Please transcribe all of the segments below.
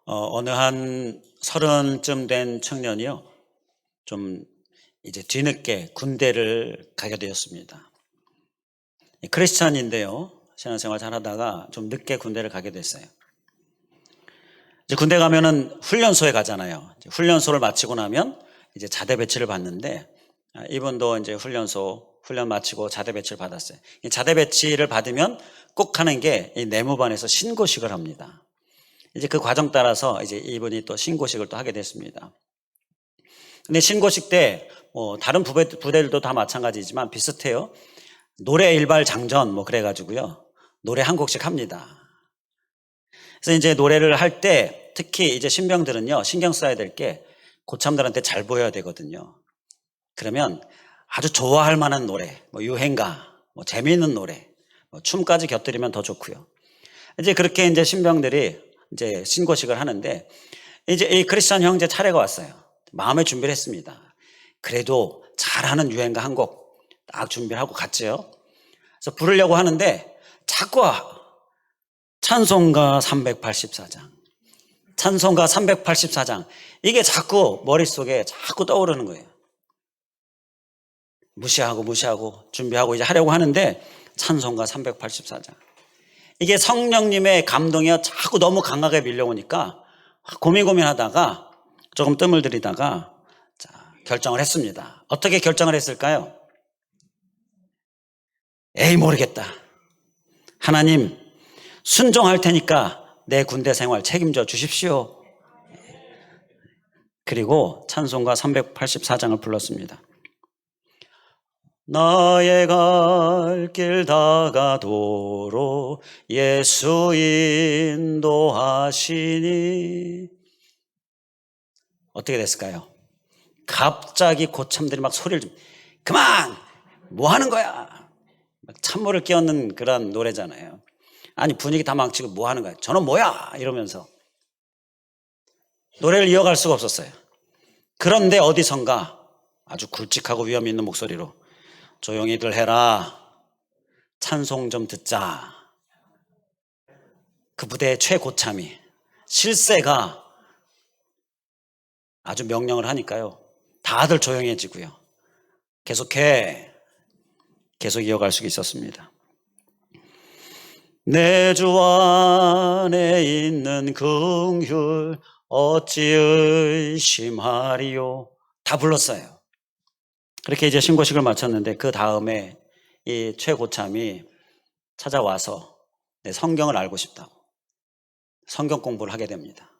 어느 한 30쯤 된 청년이요. 좀 이제 뒤늦게 군대를 가게 되었습니다. 크리스찬인데요. 신앙생활 잘하다가 좀 늦게 군대를 가게 됐어요. 이제 군대 가면은 훈련소에 가잖아요. 이제 훈련소를 마치고 나면 이제 자대 배치를 받는데, 이분도 이제 훈련 마치고 자대 배치를 받았어요. 이 자대 배치를 받으면 꼭 하는 게 이 내무반에서 신고식을 합니다. 이제 그 과정 따라서 이제 이분이 또 신고식을 또 하게 됐습니다. 근데 신고식 때 다른 부대들도 다 마찬가지지만 비슷해요. 노래 일발 장전 그래가지고요. 노래 한 곡씩 합니다. 그래서 이제 노래를 할 때 특히 이제 신병들은요, 신경 써야 될 게 고참들한테 잘 보여야 되거든요. 그러면 아주 좋아할 만한 노래, 유행가, 재미있는 노래, 춤까지 곁들이면 더 좋고요. 이제 그렇게 이제 신병들이 이제 신고식을 하는데, 이제 이 크리스찬 형제 차례가 왔어요. 마음의 준비를 했습니다. 그래도 잘하는 유행가 한 곡 딱 준비를 하고 갔죠. 그래서 부르려고 하는데 자꾸 찬송가 384장, 찬송가 384장, 이게 자꾸 머릿속에 자꾸 떠오르는 거예요. 무시하고 준비하고 이제 하려고 하는데 찬송가 384장. 이게 성령님의 감동이 자꾸 너무 강하게 밀려오니까 고민하다가 조금 뜸을 들이다가 결정을 했습니다. 어떻게 결정을 했을까요? 모르겠다. 하나님, 순종할 테니까 내 군대 생활 책임져 주십시오. 그리고 찬송가 384장을 불렀습니다. 나의 갈 길 다가도록 예수 인도하시니. 어떻게 됐을까요? 갑자기 고참들이 막 소리를 그만! 뭐 하는 거야? 막 찬물을 끼얹는 그런 노래잖아요. 아니, 분위기 다 망치고 뭐 하는 거야? 저는 뭐야? 이러면서 노래를 이어갈 수가 없었어요. 그런데 어디선가 아주 굵직하고 위험 있는 목소리로 조용히들 해라. 찬송 좀 듣자. 그 부대의 최고참이, 실세가 아주 명령을 하니까요. 다들 조용해지고요. 계속 이어갈 수 있었습니다. 내 주 안에 있는 긍휼 어찌 의심하리요. 다 불렀어요. 그렇게 이제 신고식을 마쳤는데 그 다음에 이 최고참이 찾아와서 내 성경을 알고 싶다고 성경 공부를 하게 됩니다.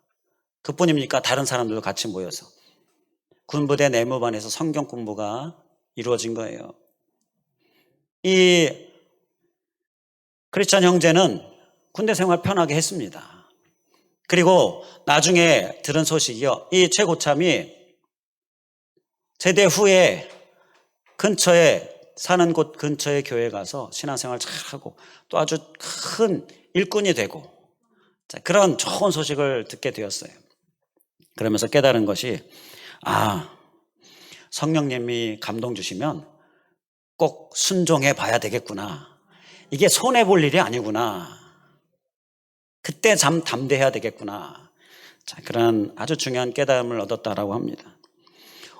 그뿐입니까? 다른 사람들도 같이 모여서 군부대 내무반에서 성경 공부가 이루어진 거예요. 이 크리스찬 형제는 군대 생활 편하게 했습니다. 그리고 나중에 들은 소식이요. 이 최고참이 제대 후에 사는 곳 근처의 교회에 가서 신앙생활 잘하고 또 아주 큰 일꾼이 되고, 그런 좋은 소식을 듣게 되었어요. 그러면서 깨달은 것이, 성령님이 감동 주시면 꼭 순종해 봐야 되겠구나. 이게 손해볼 일이 아니구나. 그때 담대해야 되겠구나. 그런 아주 중요한 깨달음을 얻었다라고 합니다.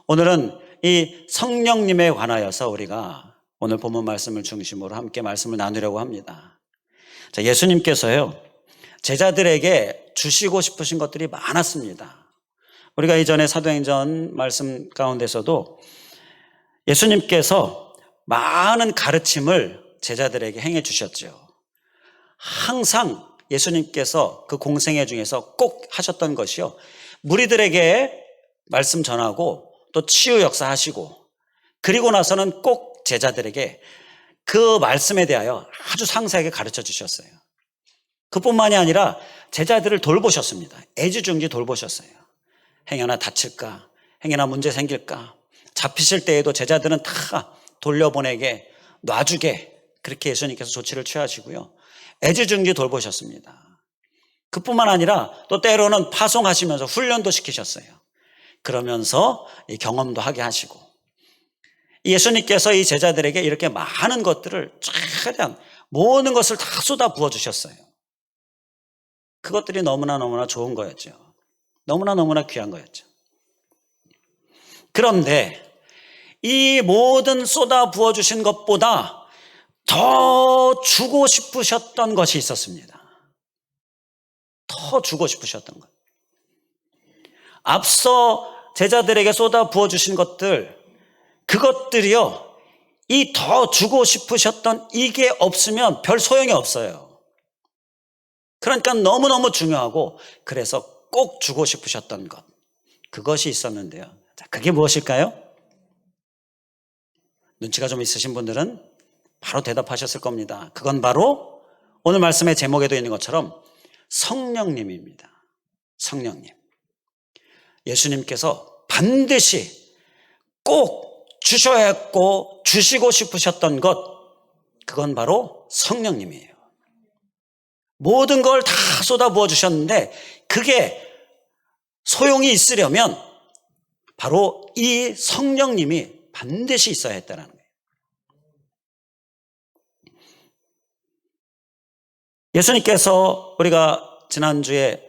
오늘은 이 성령님에 관하여서 우리가 오늘 본문 말씀을 중심으로 함께 말씀을 나누려고 합니다. 예수님께서요, 제자들에게 주시고 싶으신 것들이 많았습니다. 우리가 이전에 사도행전 말씀 가운데서도 예수님께서 많은 가르침을 제자들에게 행해 주셨죠. 항상 예수님께서 그 공생애 중에서 꼭 하셨던 것이요, 무리들에게 말씀 전하고 또 치유 역사하시고, 그리고 나서는 꼭 제자들에게 그 말씀에 대하여 아주 상세하게 가르쳐 주셨어요. 그뿐만이 아니라 제자들을 돌보셨습니다. 애지중지 돌보셨어요. 행여나 다칠까, 행여나 문제 생길까, 잡히실 때에도 제자들은 다 돌려보내게, 놔주게, 그렇게 예수님께서 조치를 취하시고요, 애지중지 돌보셨습니다. 그뿐만 아니라 또 때로는 파송하시면서 훈련도 시키셨어요. 그러면서 이 경험도 하게 하시고, 예수님께서 이 제자들에게 이렇게 많은 것들을 최대한 모든 것을 다 쏟아 부어 주셨어요. 그것들이 너무나 좋은 거였죠. 너무나 귀한 거였죠. 그런데 이 모든 쏟아 부어주신 것보다 더 주고 싶으셨던 것이 있었습니다. 더 주고 싶으셨던 것. 앞서 제자들에게 쏟아 부어주신 것들, 그것들이요, 이 더 주고 싶으셨던 이게 없으면 별 소용이 없어요. 그러니까 너무너무 중요하고, 그래서 꼭 주고 싶으셨던 것, 그것이 있었는데요. 자, 그게 무엇일까요? 눈치가 좀 있으신 분들은 바로 대답하셨을 겁니다. 그건 바로 오늘 말씀의 제목에도 있는 것처럼 성령님입니다. 성령님. 예수님께서 반드시 꼭 주셔야 했고 주시고 싶으셨던 것, 그건 바로 성령님이에요. 모든 걸 다 쏟아부어 주셨는데 그게 소용이 있으려면 바로 이 성령님이 반드시 있어야 했다는 거예요. 예수님께서 우리가 지난주에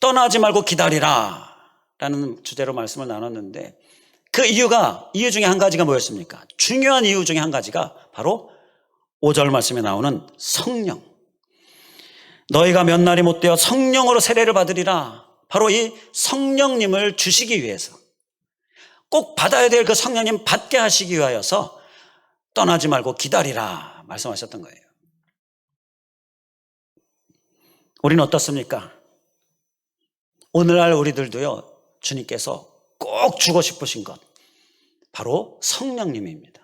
떠나지 말고 기다리라 라는 주제로 말씀을 나눴는데, 그 이유 중에 한 가지가 뭐였습니까? 중요한 이유 중에 한 가지가 바로 5절 말씀에 나오는 성령. 너희가 몇 날이 못되어 성령으로 세례를 받으리라. 바로 이 성령님을 주시기 위해서, 꼭 받아야 될 그 성령님 받게 하시기 위하여서 떠나지 말고 기다리라 말씀하셨던 거예요. 우리는 어떻습니까? 오늘날 우리들도요, 주님께서 꼭 주고 싶으신 것, 바로 성령님입니다.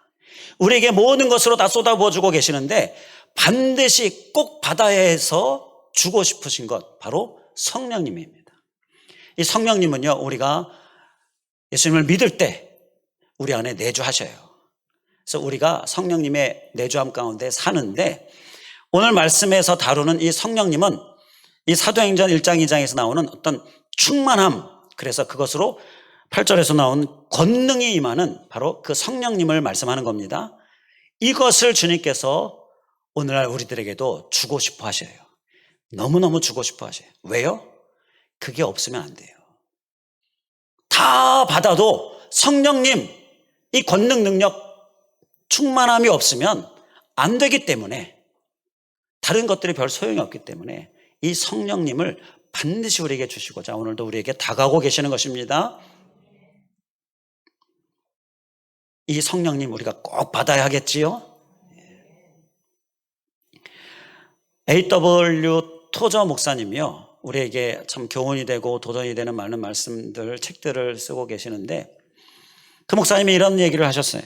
우리에게 모든 것으로 다 쏟아부어 주고 계시는데 반드시 꼭 받아야 해서 주고 싶으신 것, 바로 성령님입니다. 이 성령님은요, 우리가 예수님을 믿을 때 우리 안에 내주하셔요. 그래서 우리가 성령님의 내주함 가운데 사는데, 오늘 말씀에서 다루는 이 성령님은 이 사도행전 1장 2장에서 나오는 어떤 충만함, 그래서 그것으로 8절에서 나온 권능이 임하는 바로 그 성령님을 말씀하는 겁니다. 이것을 주님께서 오늘날 우리들에게도 주고 싶어 하셔요. 너무너무 주고 싶어 하셔요. 왜요? 그게 없으면 안 돼요. 다 받아도 성령님, 이 권능, 능력, 충만함이 없으면 안 되기 때문에, 다른 것들이 별 소용이 없기 때문에 이 성령님을 반드시 우리에게 주시고자 오늘도 우리에게 다가오고 계시는 것입니다. 이 성령님 우리가 꼭 받아야 하겠지요. A.W. 토저 목사님이요, 우리에게 참 교훈이 되고 도전이 되는 많은 말씀들, 책들을 쓰고 계시는데, 그 목사님이 이런 얘기를 하셨어요.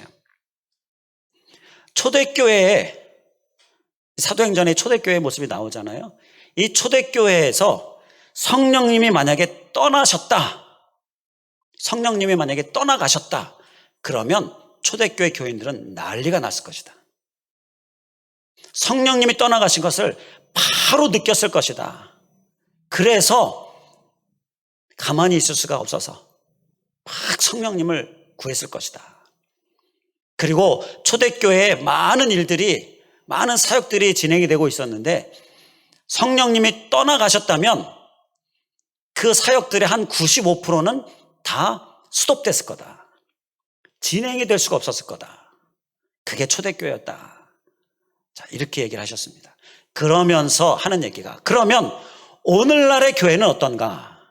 초대교회에, 사도행전에 초대교회의 모습이 나오잖아요. 이 초대교회에서 성령님이 만약에 떠나셨다, 성령님이 만약에 떠나가셨다, 그러면 초대교회 교인들은 난리가 났을 것이다. 성령님이 떠나가신 것을 바로 느꼈을 것이다. 그래서 가만히 있을 수가 없어서 막 성령님을 구했을 것이다. 그리고 초대교회에 많은 일들이, 많은 사역들이 진행이 되고 있었는데 성령님이 떠나가셨다면 그 사역들의 한 95%는 다 스톱됐을 거다. 진행이 될 수가 없었을 거다. 그게 초대교회였다. 자, 이렇게 얘기를 하셨습니다. 그러면서 하는 얘기가, 그러면 오늘날의 교회는 어떤가?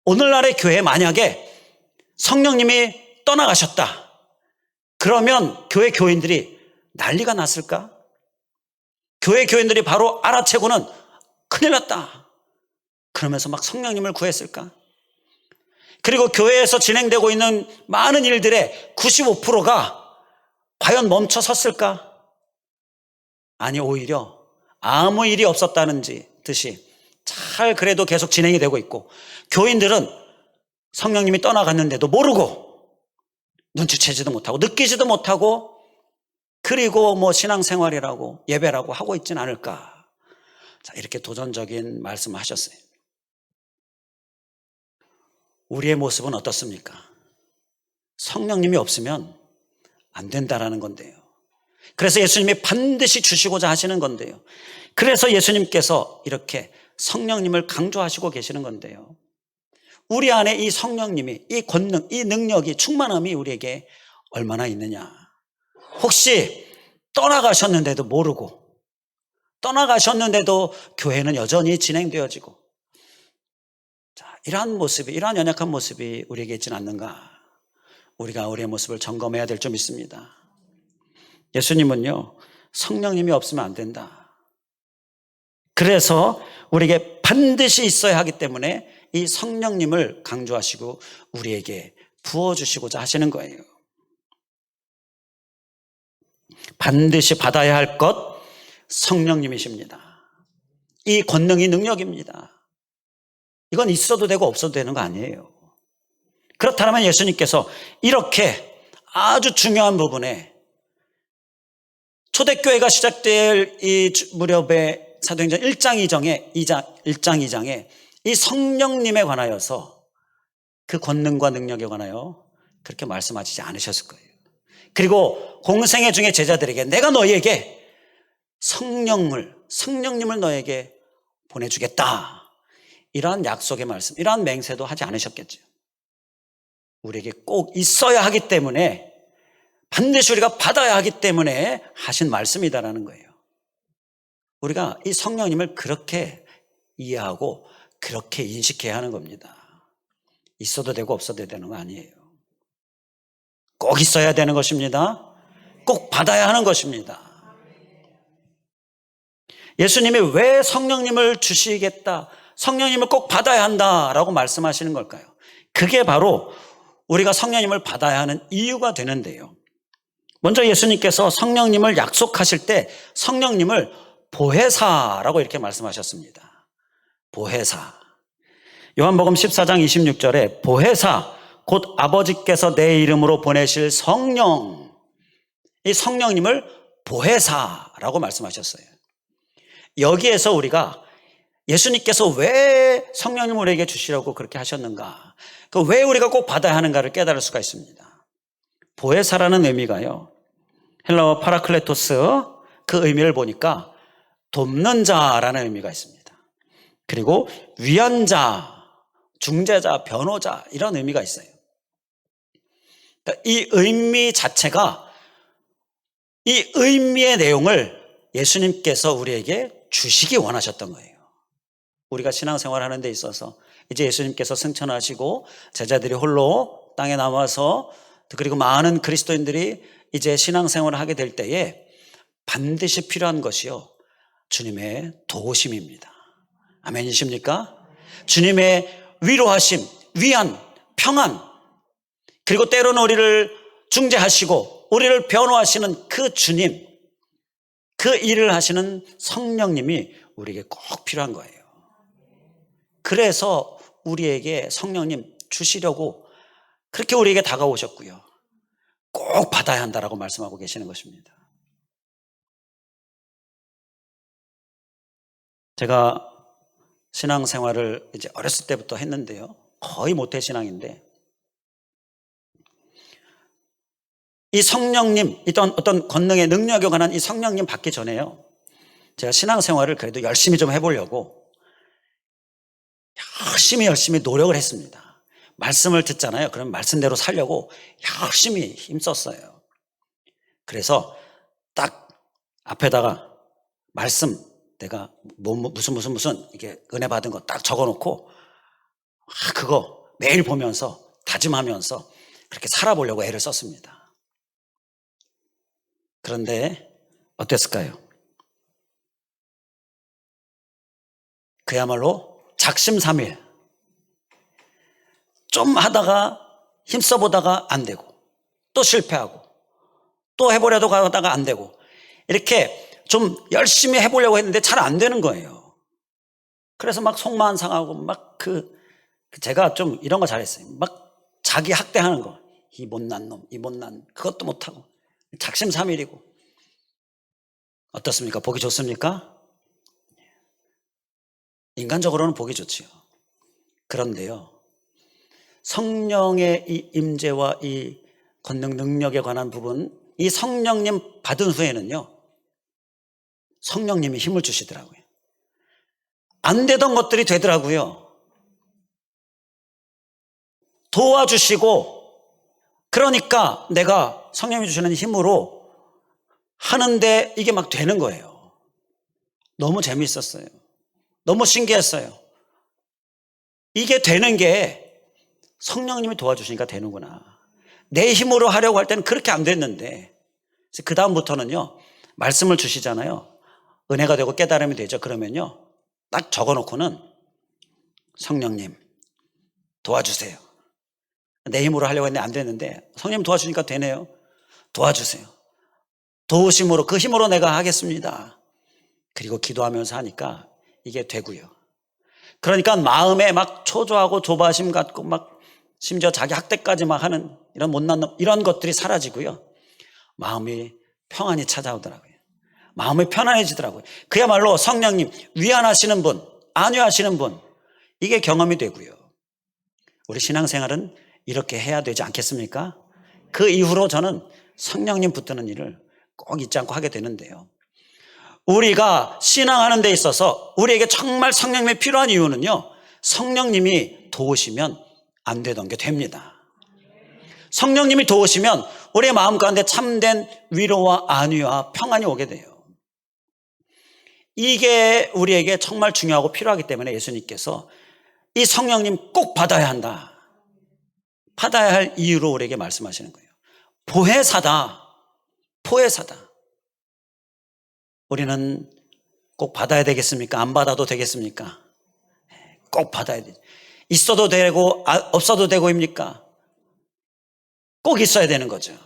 오늘날의 교회 만약에 성령님이 떠나가셨다, 그러면 교회 교인들이 난리가 났을까? 교회 교인들이 바로 알아채고는 큰일 났다, 그러면서 막 성령님을 구했을까? 그리고 교회에서 진행되고 있는 많은 일들의 95%가 과연 멈춰 섰을까? 아니, 오히려 아무 일이 없었다는 듯이 잘 그래도 계속 진행이 되고 있고, 교인들은 성령님이 떠나갔는데도 모르고, 눈치채지도 못하고 느끼지도 못하고, 그리고 뭐 신앙생활이라고 예배라고 하고 있진 않을까? 자, 이렇게 도전적인 말씀을 하셨어요. 우리의 모습은 어떻습니까? 성령님이 없으면 안 된다라는 건데요. 그래서 예수님이 반드시 주시고자 하시는 건데요. 그래서 예수님께서 이렇게 성령님을 강조하시고 계시는 건데요. 우리 안에 이 성령님이, 이 권능, 이 능력이, 충만함이 우리에게 얼마나 있느냐. 혹시 떠나가셨는데도 모르고, 떠나가셨는데도 교회는 여전히 진행되어지고, 자, 이러한 모습이, 이러한 연약한 모습이 우리에게 있지는 않는가. 우리가 우리의 모습을 점검해야 될 점 있습니다. 예수님은요, 성령님이 없으면 안 된다. 그래서 우리에게 반드시 있어야 하기 때문에 이 성령님을 강조하시고 우리에게 부어주시고자 하시는 거예요. 반드시 받아야 할 것, 성령님이십니다. 이 권능이 능력입니다. 이건 있어도 되고 없어도 되는 거 아니에요. 그렇다면 예수님께서 이렇게 아주 중요한 부분에 초대교회가 시작될 이 무렵에 사도행전 1장 2장에 이 성령님에 관하여서 그 권능과 능력에 관하여 그렇게 말씀하시지 않으셨을 거예요. 그리고 공생애 중에 제자들에게 내가 너희에게 성령님을 너에게 보내주겠다. 이러한 약속의 말씀, 이러한 맹세도 하지 않으셨겠죠. 우리에게 꼭 있어야 하기 때문에, 반드시 우리가 받아야 하기 때문에 하신 말씀이다라는 거예요. 우리가 이 성령님을 그렇게 이해하고 그렇게 인식해야 하는 겁니다. 있어도 되고 없어도 되는 거 아니에요. 꼭 있어야 되는 것입니다. 꼭 받아야 하는 것입니다. 예수님이 왜 성령님을 주시겠다, 성령님을 꼭 받아야 한다라고 말씀하시는 걸까요? 그게 바로 우리가 성령님을 받아야 하는 이유가 되는데요. 먼저 예수님께서 성령님을 약속하실 때 성령님을 보혜사라고 이렇게 말씀하셨습니다. 보혜사. 요한복음 14장 26절에 보혜사, 곧 아버지께서 내 이름으로 보내실 성령, 이 성령님을 보혜사라고 말씀하셨어요. 여기에서 우리가 예수님께서 왜 성령님을 우리에게 주시려고 그렇게 하셨는가, 왜 우리가 꼭 받아야 하는가를 깨달을 수가 있습니다. 보혜사라는 의미가요, 헬라어 파라클레토스, 그 의미를 보니까 돕는 자라는 의미가 있습니다. 그리고 위안자, 중재자, 변호자, 이런 의미가 있어요. 그러니까 이 의미 자체가, 이 의미의 내용을 예수님께서 우리에게 주시기 원하셨던 거예요. 우리가 신앙생활 하는 데 있어서 이제 예수님께서 승천하시고 제자들이 홀로 땅에 남아서, 그리고 많은 그리스도인들이 이제 신앙생활을 하게 될 때에 반드시 필요한 것이요, 주님의 도우심입니다. 아멘이십니까? 주님의 위로하심, 위안, 평안, 그리고 때로는 우리를 중재하시고 우리를 변호하시는 그 주님, 그 일을 하시는 성령님이 우리에게 꼭 필요한 거예요. 그래서 우리에게 성령님 주시려고 그렇게 우리에게 다가오셨고요, 꼭 받아야 한다라고 말씀하고 계시는 것입니다. 제가 신앙생활을 이제 어렸을 때부터 했는데요, 거의 모태신앙인데, 이 성령님, 어떤 권능의 능력에 관한 이 성령님 받기 전에요, 제가 신앙생활을 그래도 열심히 좀 해보려고 열심히 노력을 했습니다. 말씀을 듣잖아요. 그럼 말씀대로 살려고 열심히 힘썼어요. 그래서 딱 앞에다가 말씀, 내가 무슨 이게 은혜 받은 거 딱 적어놓고 그거 매일 보면서 다짐하면서 그렇게 살아보려고 애를 썼습니다. 그런데 어땠을까요? 그야말로 작심삼일, 좀 하다가 힘써보다가 안 되고, 또 실패하고, 또 해보려고 하다가 안 되고, 이렇게 좀 열심히 해보려고 했는데 잘 안 되는 거예요. 그래서 막 속만 상하고, 막 제가 좀 이런 거 잘했어요. 막 자기 학대하는 거, 이 못난 놈, 이 못난, 그것도 못하고, 작심삼일이고. 어떻습니까? 보기 좋습니까? 인간적으로는 보기 좋지요. 그런데요, 성령의 이 임재와 이 권능 능력에 관한 부분, 이 성령님 받은 후에는요, 성령님이 힘을 주시더라고요. 안 되던 것들이 되더라고요. 도와주시고, 그러니까 내가 성령이 주시는 힘으로 하는데 이게 막 되는 거예요. 너무 재미있었어요. 너무 신기했어요. 이게 되는 게 성령님이 도와주시니까 되는구나. 내 힘으로 하려고 할 때는 그렇게 안 됐는데, 그 다음부터는요, 말씀을 주시잖아요. 은혜가 되고 깨달음이 되죠. 그러면요, 딱 적어놓고는 성령님 도와주세요. 내 힘으로 하려고 했는데 안 됐는데 성령님 도와주니까 되네요. 도와주세요. 도우심으로, 그 힘으로 내가 하겠습니다. 그리고 기도하면서 하니까 이게 되고요. 그러니까 마음에 막 초조하고 조바심 갖고 막 심지어 자기 학대까지 막 하는 이런 못난 놈, 이런 것들이 사라지고요. 마음이 평안이 찾아오더라고요. 마음이 편안해지더라고요. 그야말로 성령님 위안하시는 분, 안위하시는 분, 이게 경험이 되고요. 우리 신앙생활은 이렇게 해야 되지 않겠습니까? 그 이후로 저는 성령님 붙드는 일을 꼭 잊지 않고 하게 되는데요. 우리가 신앙하는 데 있어서 우리에게 정말 성령님이 필요한 이유는요, 성령님이 도우시면 안 되던 게 됩니다. 성령님이 도우시면 우리의 마음 가운데 참된 위로와 안위와 평안이 오게 돼요. 이게 우리에게 정말 중요하고 필요하기 때문에 예수님께서 이 성령님 꼭 받아야 한다, 받아야 할 이유로 우리에게 말씀하시는 거예요. 보혜사다. 보혜사다. 우리는 꼭 받아야 되겠습니까? 안 받아도 되겠습니까? 꼭 받아야 되죠. 있어도 되고 없어도 되고입니까? 꼭 있어야 되는 거죠.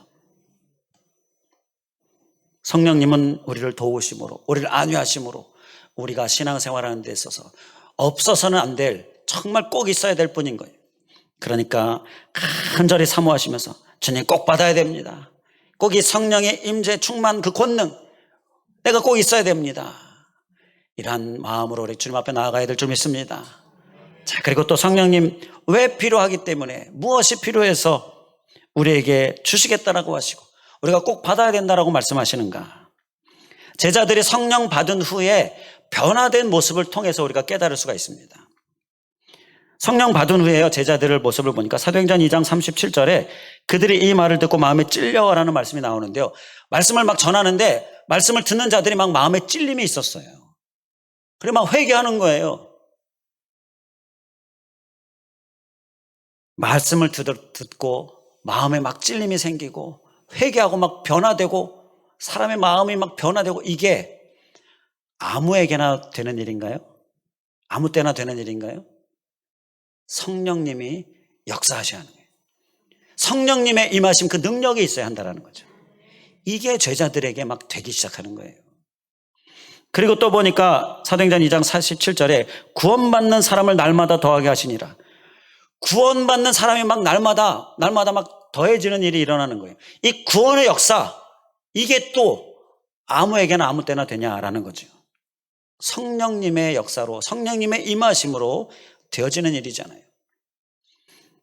성령님은 우리를 도우심으로, 우리를 안위하심으로 우리가 신앙생활하는 데 있어서 없어서는 안 될, 정말 꼭 있어야 될 뿐인 거예요. 그러니까 간절히 사모하시면서 주님 꼭 받아야 됩니다. 꼭 이 성령의 임재 충만 그 권능 내가 꼭 있어야 됩니다. 이러한 마음으로 우리 주님 앞에 나아가야 될 줄 믿습니다. 자, 그리고 또 성령님 왜 필요하기 때문에, 무엇이 필요해서 우리에게 주시겠다라고 하시고 우리가 꼭 받아야 된다라고 말씀하시는가? 제자들이 성령 받은 후에 변화된 모습을 통해서 우리가 깨달을 수가 있습니다. 성령 받은 후에요, 제자들의 모습을 보니까 사도행전 2장 37절에 그들이 이 말을 듣고 마음에 찔려라는 말씀이 나오는데요, 말씀을 막 전하는데 말씀을 듣는 자들이 막 마음에 찔림이 있었어요. 그래 막 회개하는 거예요. 말씀을 듣고 마음에 막 찔림이 생기고 회개하고 막 변화되고 사람의 마음이 막 변화되고, 이게 아무에게나 되는 일인가요? 아무 때나 되는 일인가요? 성령님이 역사하셔야 하는 거예요. 성령님의 임하심, 그 능력이 있어야 한다는 거죠. 이게 제자들에게 막 되기 시작하는 거예요. 그리고 또 보니까 사도행전 2장 47절에 구원받는 사람을 날마다 더하게 하시니라. 구원받는 사람이 막 날마다 막 더해지는 일이 일어나는 거예요. 이 구원의 역사, 이게 또 아무에게나 아무 때나 되냐라는 거죠. 성령님의 역사로, 성령님의 임하심으로 되어지는 일이잖아요.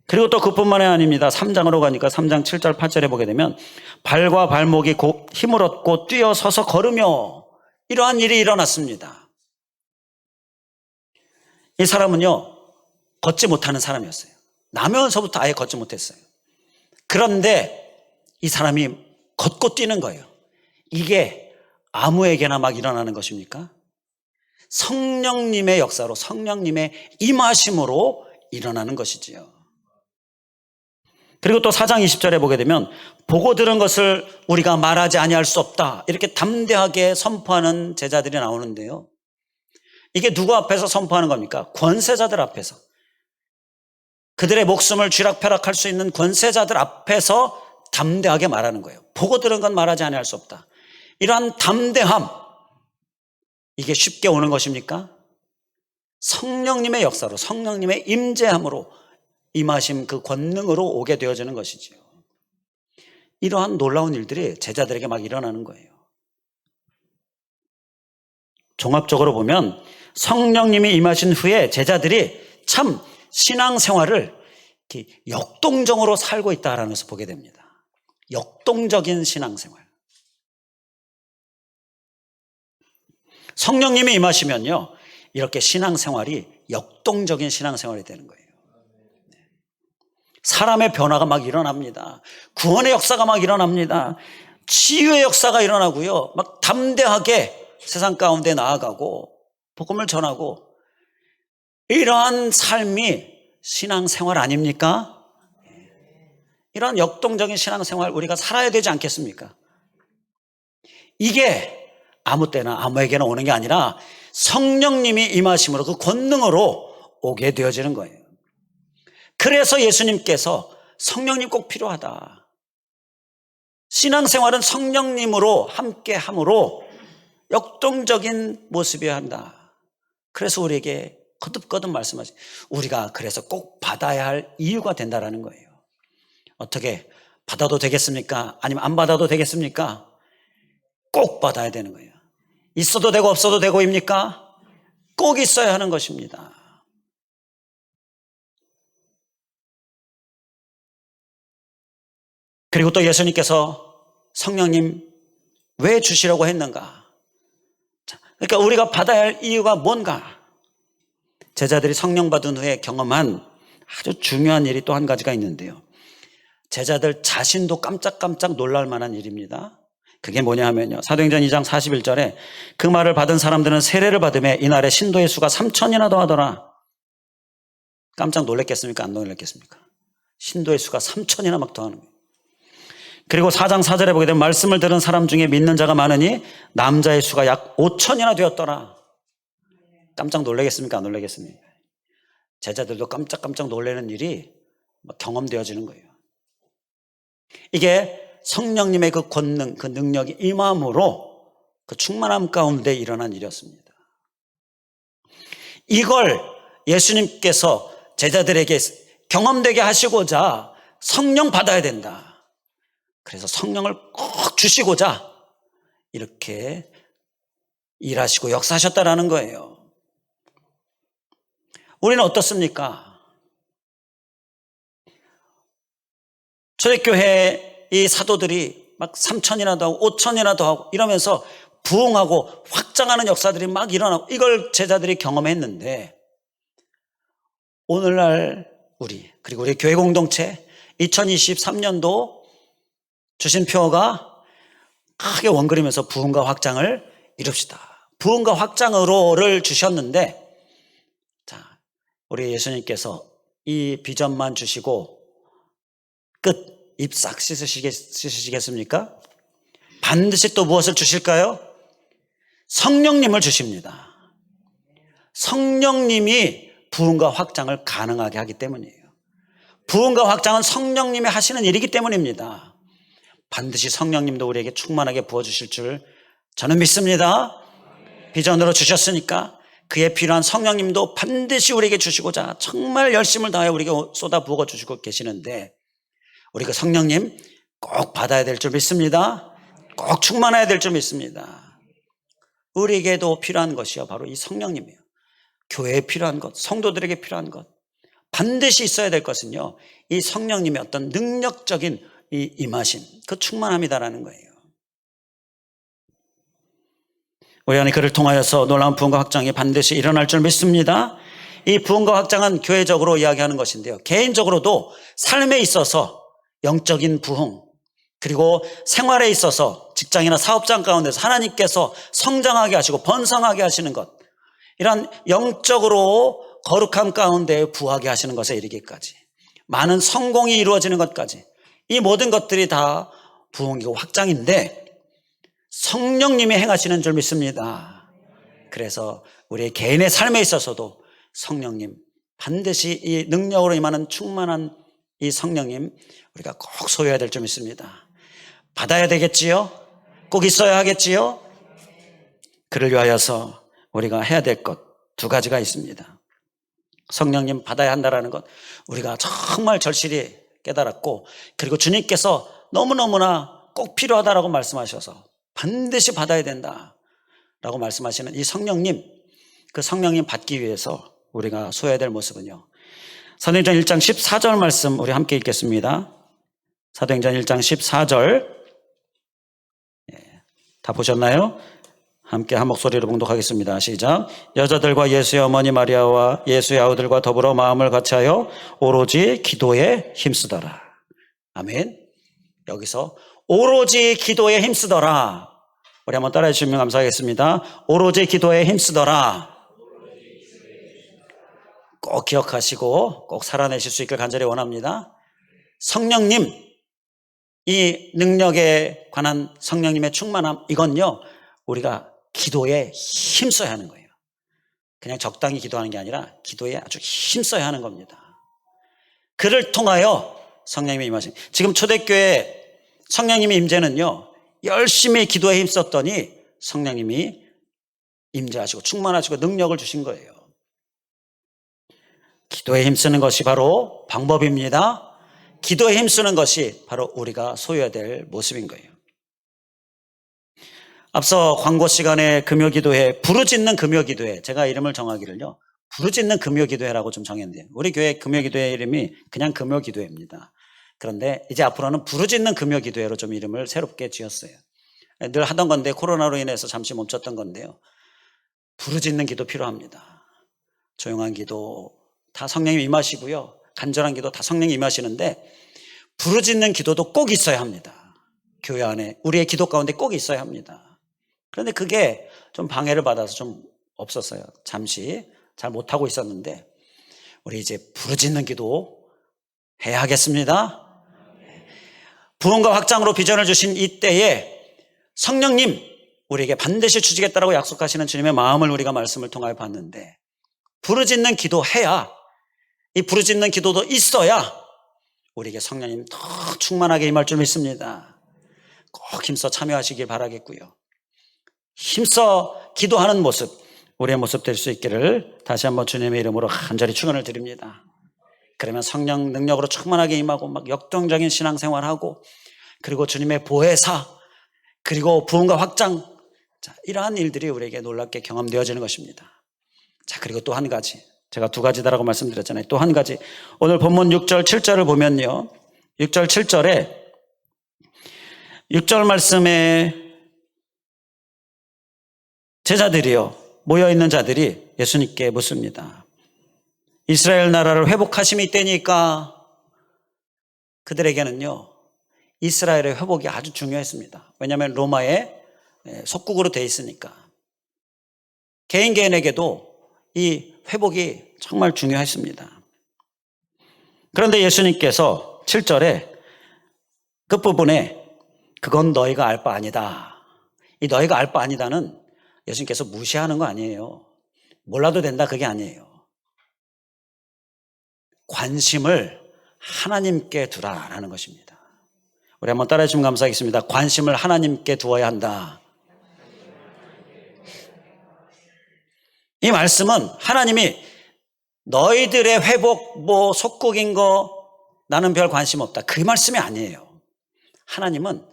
그리고 또 그뿐만이 아닙니다. 3장으로 가니까 3장 7절 8절에 보게 되면 발과 발목이 곧 힘을 얻고 뛰어서서 걸으며, 이러한 일이 일어났습니다. 이 사람은요, 걷지 못하는 사람이었어요. 나면서부터 아예 걷지 못했어요. 그런데 이 사람이 걷고 뛰는 거예요. 이게 아무에게나 막 일어나는 것입니까? 성령님의 역사로, 성령님의 임하심으로 일어나는 것이지요. 그리고 또 4장 20절에 보게 되면 보고 들은 것을 우리가 말하지 아니할 수 없다, 이렇게 담대하게 선포하는 제자들이 나오는데요, 이게 누구 앞에서 선포하는 겁니까? 권세자들 앞에서, 그들의 목숨을 쥐락펴락할 수 있는 권세자들 앞에서 담대하게 말하는 거예요. 보고 들은 건 말하지 아니할 수 없다. 이러한 담대함, 이게 쉽게 오는 것입니까? 성령님의 역사로, 성령님의 임재함으로, 임하심 그 권능으로 오게 되어지는 것이지요. 이러한 놀라운 일들이 제자들에게 막 일어나는 거예요. 종합적으로 보면 성령님이 임하신 후에 제자들이 참 신앙생활을 역동적으로 살고 있다는 것을 보게 됩니다. 역동적인 신앙생활. 성령님이 임하시면요, 이렇게 신앙생활이 역동적인 신앙생활이 되는 거예요. 사람의 변화가 막 일어납니다. 구원의 역사가 막 일어납니다. 치유의 역사가 일어나고요. 막 담대하게 세상 가운데 나아가고 복음을 전하고, 이러한 삶이 신앙생활 아닙니까? 이러한 역동적인 신앙생활 우리가 살아야 되지 않겠습니까? 이게 아무 때나 아무에게나 오는 게 아니라 성령님이 임하심으로, 그 권능으로 오게 되어지는 거예요. 그래서 예수님께서 성령님 꼭 필요하다. 신앙생활은 성령님으로 함께 함으로 역동적인 모습이어야 한다. 그래서 우리에게 거듭거듭 말씀하시, 우리가 그래서 꼭 받아야 할 이유가 된다라는 거예요. 어떻게 받아도 되겠습니까? 아니면 안 받아도 되겠습니까? 꼭 받아야 되는 거예요. 있어도 되고 없어도 되고입니까? 꼭 있어야 하는 것입니다. 그리고 또 예수님께서 성령님 왜 주시려고 했는가? 그러니까 우리가 받아야 할 이유가 뭔가? 제자들이 성령 받은 후에 경험한 아주 중요한 일이 또 한 가지가 있는데요. 제자들 자신도 깜짝깜짝 놀랄 만한 일입니다. 그게 뭐냐 하면요, 사도행전 2장 41절에 그 말을 받은 사람들은 세례를 받으며 이날에 신도의 수가 3,000이나 더하더라. 깜짝 놀랐겠습니까? 안 놀랐겠습니까? 신도의 수가 3,000이나 막 더하는 거예요. 그리고 4장 4절에 보게 되면 말씀을 들은 사람 중에 믿는 자가 많으니 남자의 수가 약 5,000이나 되었더라. 깜짝 놀라겠습니까? 안 놀라겠습니까? 제자들도 깜짝깜짝 놀라는 일이 경험되어지는 거예요. 이게 성령님의 그 권능, 그 능력이 임함으로 그 충만함 가운데 일어난 일이었습니다. 이걸 예수님께서 제자들에게 경험되게 하시고자 성령 받아야 된다. 그래서 성령을 꼭 주시고자 이렇게 일하시고 역사하셨다라는 거예요. 우리는 어떻습니까? 초대교회 이 사도들이 막 3,000이나 더 하고 5,000이나 더 하고 이러면서 부흥하고 확장하는 역사들이 막 일어나고, 이걸 제자들이 경험했는데, 오늘날 우리, 그리고 우리 교회 공동체 2023년도 주신 표어가 크게 원그리면서 부흥과 확장을 이룹시다. 부흥과 확장으로를 주셨는데, 자, 우리 예수님께서 이 비전만 주시고 끝, 입 싹 씻으시겠습니까? 반드시 또 무엇을 주실까요? 성령님을 주십니다. 성령님이 부흥과 확장을 가능하게 하기 때문이에요. 부흥과 확장은 성령님이 하시는 일이기 때문입니다. 반드시 성령님도 우리에게 충만하게 부어주실 줄 저는 믿습니다. 비전으로 주셨으니까 그에 필요한 성령님도 반드시 우리에게 주시고자 정말 열심을 다해 우리에게 쏟아 부어 주시고 계시는데, 우리가 성령님 꼭 받아야 될 줄 믿습니다. 꼭 충만해야 될 줄 믿습니다. 우리에게도 필요한 것이요, 바로 이 성령님이에요. 교회에 필요한 것, 성도들에게 필요한 것, 반드시 있어야 될 것은요, 이 성령님의 어떤 능력적인 이 임하심, 그 충만함이다라는 거예요. 우리 안에 그를 통하여서 놀라운 부흥과 확장이 반드시 일어날 줄 믿습니다. 이 부흥과 확장은 교회적으로 이야기하는 것인데요, 개인적으로도 삶에 있어서 영적인 부흥, 그리고 생활에 있어서 직장이나 사업장 가운데서 하나님께서 성장하게 하시고 번성하게 하시는 것, 이런 영적으로 거룩함 가운데 부하게 하시는 것에 이르기까지, 많은 성공이 이루어지는 것까지, 이 모든 것들이 다 부흥이고 확장인데 성령님이 행하시는 줄 믿습니다. 그래서 우리 개인의 삶에 있어서도 성령님, 반드시 이 능력으로 임하는 충만한 이 성령님 우리가 꼭 소유해야 될 줄 믿습니다. 받아야 되겠지요? 꼭 있어야 하겠지요? 그를 위하여서 우리가 해야 될 것 두 가지가 있습니다. 성령님 받아야 한다는 것 우리가 정말 절실히 깨달았고, 그리고 주님께서 너무너무나 꼭 필요하다라고 말씀하셔서 반드시 받아야 된다라고 말씀하시는 이 성령님, 그 성령님 받기 위해서 우리가 소유해야 될 모습은요, 사도행전 1장 14절 말씀 우리 함께 읽겠습니다. 사도행전 1장 14절, 다 보셨나요? 함께 한 목소리로 봉독하겠습니다. 시작. 여자들과 예수의 어머니 마리아와 예수의 아우들과 더불어 마음을 같이하여 오로지 기도에 힘쓰더라. 아멘. 여기서 오로지 기도에 힘쓰더라. 우리 한번 따라해 주시면 감사하겠습니다. 오로지 기도에 힘쓰더라. 꼭 기억하시고 꼭 살아내실 수 있길 간절히 원합니다. 성령님, 이 능력에 관한 성령님의 충만함, 이건요 우리가 기도에 힘써야 하는 거예요. 그냥 적당히 기도하는 게 아니라 기도에 아주 힘써야 하는 겁니다. 그를 통하여 성령님이 임하신, 지금 초대교회 성령님의 임재는요 열심히 기도에 힘썼더니 성령님이 임재하시고 충만하시고 능력을 주신 거예요. 기도에 힘쓰는 것이 바로 방법입니다. 기도에 힘쓰는 것이 바로 우리가 소유해야 될 모습인 거예요. 앞서 광고 시간에 금요기도회, 부르짖는 금요기도회, 제가 이름을 정하기를요 부르짖는 금요기도회라고 좀 정했는데요, 우리 교회 금요기도회 이름이 그냥 금요기도회입니다. 그런데 이제 앞으로는 부르짖는 금요기도회로 좀 이름을 새롭게 지었어요. 늘 하던 건데 코로나로 인해서 잠시 멈췄던 건데요, 부르짖는 기도 필요합니다. 조용한 기도 다 성령이 임하시고요, 간절한 기도 다 성령이 임하시는데 부르짖는 기도도 꼭 있어야 합니다. 교회 안에 우리의 기도 가운데 꼭 있어야 합니다. 그런데 그게 좀 방해를 받아서 좀 없었어요. 잠시 잘 못하고 있었는데 우리 이제 부르짖는 기도 해야 하겠습니다. 부흥과 확장으로 비전을 주신 이때에 성령님 우리에게 반드시 주시겠다라고 약속하시는 주님의 마음을 우리가 말씀을 통하여 봤는데, 부르짖는 기도해야, 이 부르짖는 기도도 있어야 우리에게 성령님 더 충만하게 임할 줄 믿습니다. 꼭 힘써 참여하시길 바라겠고요, 힘써 기도하는 모습, 우리의 모습 될 수 있기를 다시 한번 주님의 이름으로 간절히 축원을 드립니다. 그러면 성령 능력으로 충만하게 임하고 막 역동적인 신앙생활하고, 그리고 주님의 보혜사, 그리고 부흥과 확장, 자, 이러한 일들이 우리에게 놀랍게 경험되어지는 것입니다. 자, 그리고 또 한 가지, 제가 두 가지다라고 말씀드렸잖아요. 또 한 가지, 오늘 본문 6절 7절을 보면요, 6절 7절에 6절 말씀에 제자들이요, 모여있는 자들이 예수님께 묻습니다. 이스라엘 나라를 회복하심이 있다니까. 그들에게는요 이스라엘의 회복이 아주 중요했습니다. 왜냐하면 로마의 속국으로 돼 있으니까. 개인 개인에게도 이 회복이 정말 중요했습니다. 그런데 예수님께서 7절에 끝부분에 그건 너희가 알 바 아니다, 이 너희가 알 바 아니다는 예수님께서 무시하는 거 아니에요. 몰라도 된다 그게 아니에요. 관심을 하나님께 두라라는 것입니다. 우리 한번 따라해 주시면 감사하겠습니다. 관심을 하나님께 두어야 한다. 이 말씀은 하나님이 너희들의 회복, 속국인 거 나는 별 관심 없다, 그 말씀이 아니에요. 하나님은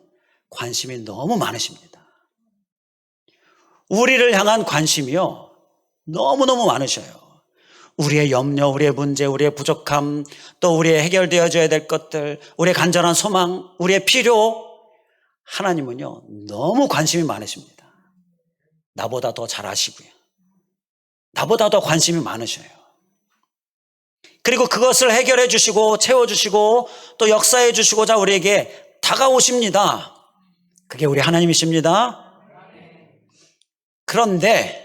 관심이 너무 많으십니다. 우리를 향한 관심이요 너무너무 많으셔요. 우리의 염려, 우리의 문제, 우리의 부족함, 또 우리의 해결되어져야 될 것들, 우리의 간절한 소망, 우리의 필요, 하나님은요 너무 관심이 많으십니다. 나보다 더 잘 아시고요, 나보다 더 관심이 많으셔요. 그리고 그것을 해결해 주시고 채워주시고 또 역사해 주시고자 우리에게 다가오십니다. 그게 우리 하나님이십니다. 그런데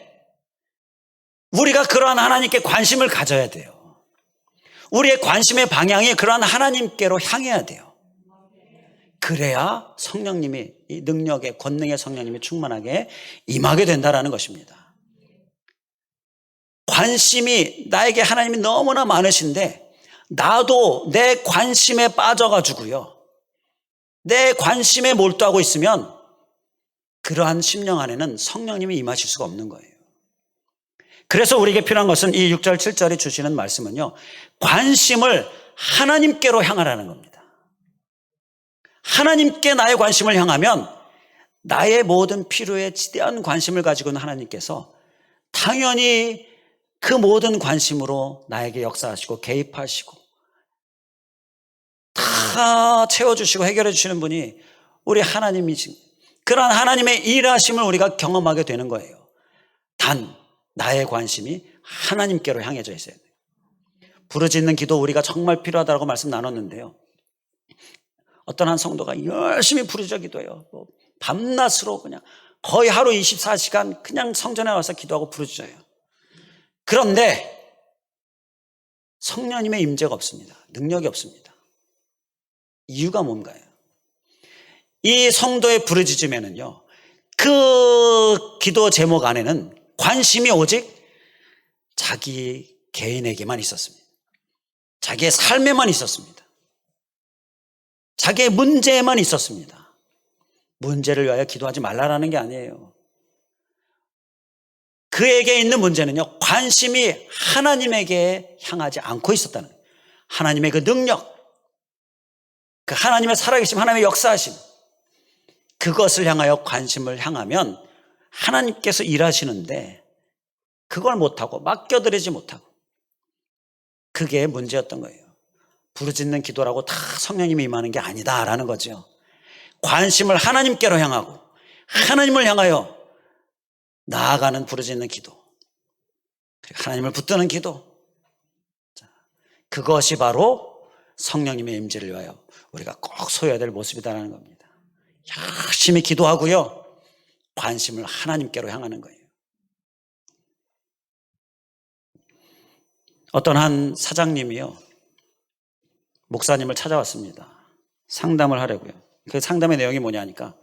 우리가 그러한 하나님께 관심을 가져야 돼요. 우리의 관심의 방향이 그러한 하나님께로 향해야 돼요. 그래야 성령님이, 이 능력의 권능의 성령님이 충만하게 임하게 된다는 것입니다. 관심이, 나에게 하나님이 너무나 많으신데 나도 내 관심에 빠져가지고요, 내 관심에 몰두하고 있으면 그러한 심령 안에는 성령님이 임하실 수가 없는 거예요. 그래서 우리에게 필요한 것은 이 6절 7절이 주시는 말씀은요, 관심을 하나님께로 향하라는 겁니다. 하나님께 나의 관심을 향하면 나의 모든 필요에 지대한 관심을 가지고 있는 하나님께서 당연히 그 모든 관심으로 나에게 역사하시고 개입하시고 다 채워주시고 해결해 주시는 분이 우리 하나님이신, 그러한 하나님의 일하심을 우리가 경험하게 되는 거예요. 단 나의 관심이 하나님께로 향해져 있어야 돼요. 부르짖는 기도 우리가 정말 필요하다고 말씀 나눴는데요. 어떤 한 성도가 열심히 부르짖어 기도해요. 밤낮으로 그냥 거의 하루 24시간 그냥 성전에 와서 기도하고 부르짖어요. 그런데 성령님의 임재가 없습니다. 능력이 없습니다. 이유가 뭔가요? 이 성도의 부르짖음에는요, 그 기도 제목 안에는 관심이 오직 자기 개인에게만 있었습니다. 자기의 삶에만 있었습니다. 자기의 문제에만 있었습니다. 문제를 위하여 기도하지 말라라는 게 아니에요. 그에게 있는 문제는요, 관심이 하나님에게 향하지 않고 있었다는 거예요. 하나님의 그 능력, 그 하나님의 살아계심, 하나님의 역사하심, 그것을 향하여 관심을 향하면 하나님께서 일하시는데 그걸 못하고 맡겨드리지 못하고, 그게 문제였던 거예요. 부르짖는 기도라고 다 성령님이 임하는 게 아니다라는 거죠. 관심을 하나님께로 향하고 하나님을 향하여 나아가는 부르짖는 기도, 그리고 하나님을 붙드는 기도, 그것이 바로 성령님의 임재를 위하여 우리가 꼭 소유해야 될 모습이다라는 겁니다. 열심히 기도하고요, 관심을 하나님께로 향하는 거예요. 어떤 한 사장님이요, 목사님을 찾아왔습니다. 상담을 하려고요. 그 상담의 내용이 뭐냐니까,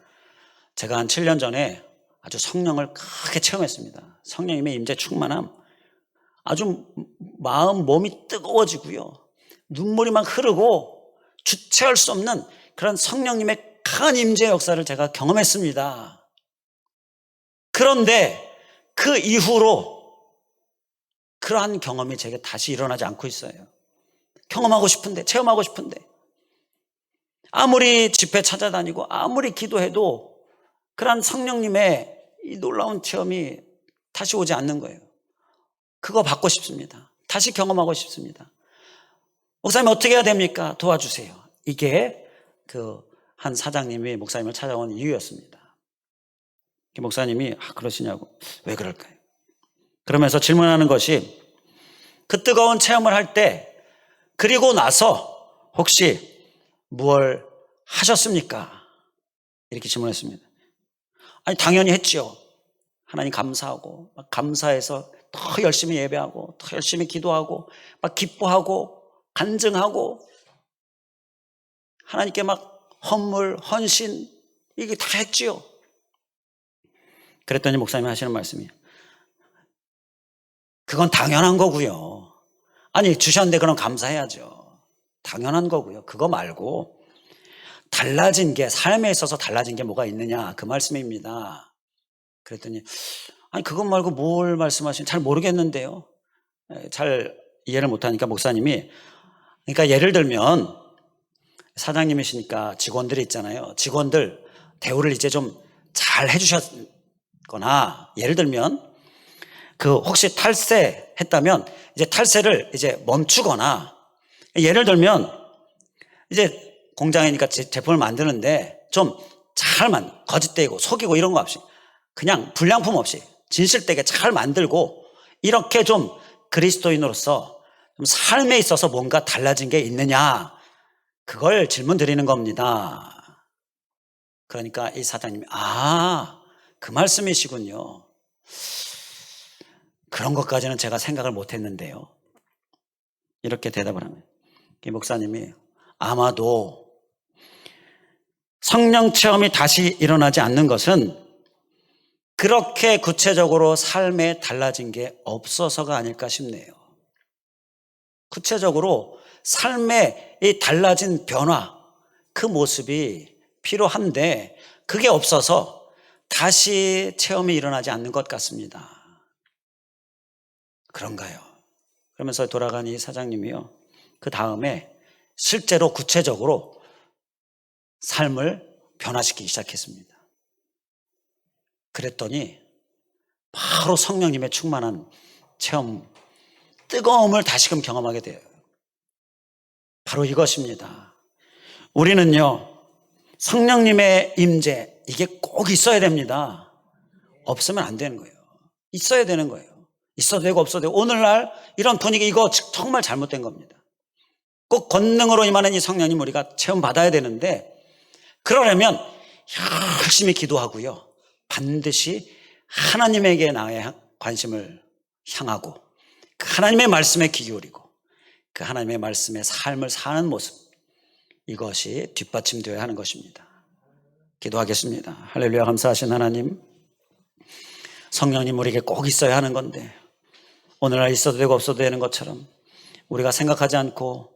제가 한 7년 전에 아주 성령을 크게 체험했습니다. 성령님의 임재 충만함, 아주 마음 몸이 뜨거워지고요, 눈물이 막 흐르고 주체할 수 없는 그런 성령님의 강한 임재 역사를 제가 경험했습니다. 그런데 그 이후로 그러한 경험이 제게 다시 일어나지 않고 있어요. 경험하고 싶은데, 체험하고 싶은데, 아무리 집회 찾아다니고 아무리 기도해도 그러한 성령님의 이 놀라운 체험이 다시 오지 않는 거예요. 그거 받고 싶습니다. 다시 경험하고 싶습니다. 목사님 어떻게 해야 됩니까? 도와주세요. 이게 그 한 사장님이 목사님을 찾아온 이유였습니다. 목사님이 그러시냐고, 왜 그럴까요? 그러면서 질문하는 것이, 그 뜨거운 체험을 할 때 그리고 나서 혹시 무엇을 하셨습니까? 이렇게 질문했습니다. 아니 당연히 했죠. 하나님 감사하고, 막 감사해서 더 열심히 예배하고 더 열심히 기도하고 막 기뻐하고 간증하고 하나님께 막 헌물, 헌신 이게 다 했지요. 그랬더니 목사님이 하시는 말씀이, 그건 당연한 거고요. 아니 주셨는데 그럼 감사해야죠. 당연한 거고요. 그거 말고 달라진 게, 삶에 있어서 달라진 게 뭐가 있느냐, 그 말씀입니다. 그랬더니 아니 그것 말고 뭘 말씀하시는지 잘 모르겠는데요. 잘 이해를 못하니까 목사님이, 그러니까 예를 들면 사장님이시니까 직원들이 있잖아요. 직원들 대우를 이제 좀 잘 해주셨거나, 예를 들면 그 혹시 탈세했다면 이제 탈세를 이제 멈추거나, 예를 들면 이제 공장이니까 제품을 만드는데 좀 잘만 거짓되고 속이고 이런 거 없이 그냥 불량품 없이 진실되게 잘 만들고, 이렇게 좀 그리스도인으로서 좀 삶에 있어서 뭔가 달라진 게 있느냐, 그걸 질문 드리는 겁니다. 그러니까 이 사장님이 그 말씀이시군요. 그런 것까지는 제가 생각을 못했는데요. 이렇게 대답을 합니다. 이 목사님이, 아마도 성령 체험이 다시 일어나지 않는 것은 그렇게 구체적으로 삶에 달라진 게 없어서가 아닐까 싶네요. 구체적으로 삶에 이 달라진 변화, 그 모습이 필요한데 그게 없어서 다시 체험이 일어나지 않는 것 같습니다. 그런가요? 그러면서 돌아간 이 사장님이요, 그 다음에 실제로 구체적으로 삶을 변화시키기 시작했습니다. 그랬더니 바로 성령님의 충만한 체험, 뜨거움을 다시금 경험하게 돼요. 바로 이것입니다. 우리는요, 성령님의 임재, 이게 꼭 있어야 됩니다. 없으면 안 되는 거예요. 있어야 되는 거예요. 있어도 되고 없어도 되고. 오늘날 이런 분위기, 이거 정말 잘못된 겁니다. 꼭 권능으로 임하는 이 성령님 우리가 체험받아야 되는데, 그러려면 열심히 기도하고요, 반드시 하나님에게 나의 관심을 향하고 그 하나님의 말씀에 귀 기울이고 그 하나님의 말씀의 삶을 사는 모습, 이것이 뒷받침되어야 하는 것입니다. 기도하겠습니다. 할렐루야. 감사하신 하나님, 성령님 우리에게 꼭 있어야 하는 건데 오늘날 있어도 되고 없어도 되는 것처럼 우리가 생각하지 않고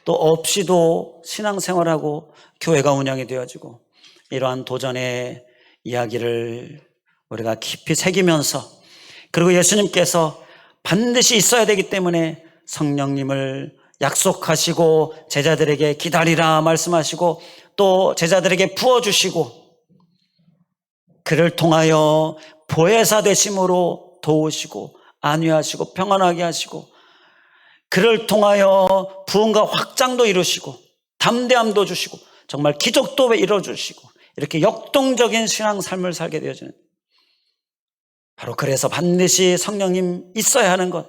또 없이도 신앙생활하고 교회가 운영이 되어지고, 이러한 도전의 이야기를 우리가 깊이 새기면서, 그리고 예수님께서 반드시 있어야 되기 때문에 성령님을 약속하시고 제자들에게 기다리라 말씀하시고 또 제자들에게 부어주시고 그를 통하여 보혜사 되심으로 도우시고 안위하시고 평안하게 하시고, 그를 통하여 부흥과 확장도 이루시고 담대함도 주시고 정말 기적도 이뤄주시고, 이렇게 역동적인 신앙 삶을 살게 되어지는, 바로 그래서 반드시 성령님 있어야 하는 것,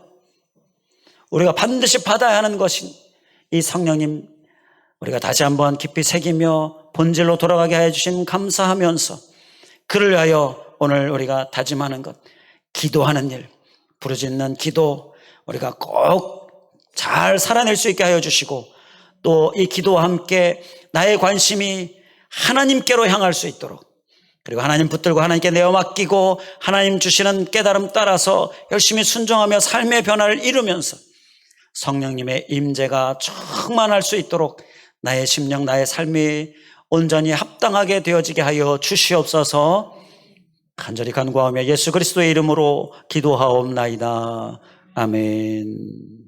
우리가 반드시 받아야 하는 것인 이 성령님, 우리가 다시 한번 깊이 새기며 본질로 돌아가게 해주신 감사하면서 그를 위하여 오늘 우리가 다짐하는 것, 기도하는 일, 부르짖는 기도, 우리가 꼭 잘 살아낼 수 있게 하여 주시고, 또 이 기도와 함께 나의 관심이 하나님께로 향할 수 있도록, 그리고 하나님 붙들고 하나님께 내어 맡기고 하나님 주시는 깨달음 따라서 열심히 순종하며 삶의 변화를 이루면서 성령님의 임재가 충만할 수 있도록 나의 심령, 나의 삶이 온전히 합당하게 되어지게 하여 주시옵소서. 간절히 간구하며 예수 그리스도의 이름으로 기도하옵나이다. 아멘.